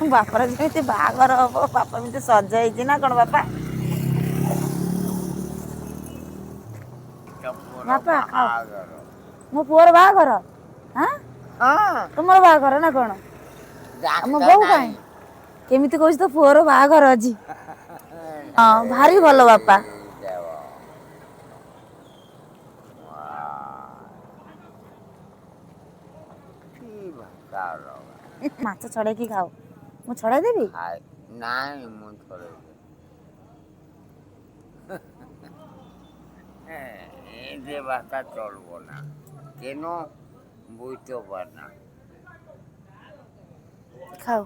ବାପାର ଯେମିତି ବାହାଘର ହବ ବାପା ଏମିତି ସଜ ହେଇଛି ନା କଣ ବାପା? ବାପା ଖାଅ। ମୋ ପୁଅର ବାହାଘର? ଆଁ ତୁମର ବାହାଘର ନା କଣ? ଆମ ବୋଉ କାହିଁ କେମିତି କହୁଛି ତ ପୁଅର ବାହାଘର ଆଜି। ହଁ ଭାରି ଭଲ ବାପା। ମାଛ ଛଡେଇକି ଖାଅ। ମୁଁ ଛଡେଇ ଦେବି? ନାଇଁ ମୁଁ ଛଡେଇବି। ଏ যে ভাষা চলবো না কেন বুঝতে পার না ଖାଉ।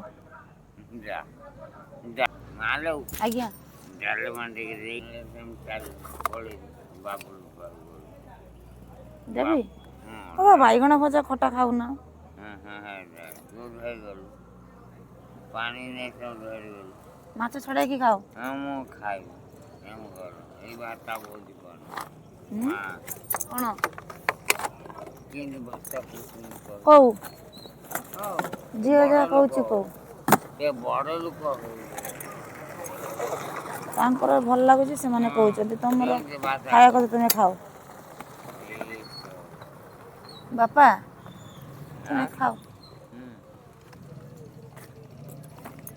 যা যা ମାଲୋ ଆଜ୍ଞା ଡାଲମା ଟିକେ ଦେଇ ପଳେଇବି ବାବୁଲ ଦେବି? ବାବା ବାଇଗଣ ଭଜା ଖଟା ଖାଉନା। ତୁ ଧରିଗଲୁ ପାଣି ନେଇ ସବୁ ଧରିଗଲୁ। ମାଛ ଛଡେଇକି ଖାଅ। ହଁ ମୁଁ ଖାଇବି ଏଇ ଭାତଟା ବହୁତ ଭଲ। କଣ କେମିତି ଭାତଟା କହୁଛନ୍ତି କଉ ସେ ଝିଅ ବଡ଼ ଯାହା ଲୋକ କହୁଛି କଉ ସେ ବଡ଼ ଲୋକ ତାଙ୍କର ଭଲ ଲାଗୁଛି ସେମାନେ କହୁଛନ୍ତି ତମର କେମିତି ଭାଷା ଖାଇବା କଥା ତୁମେ ଖାଅ। କହୁଛନ୍ତି ବାପା ତୁମେ ଖାଅ।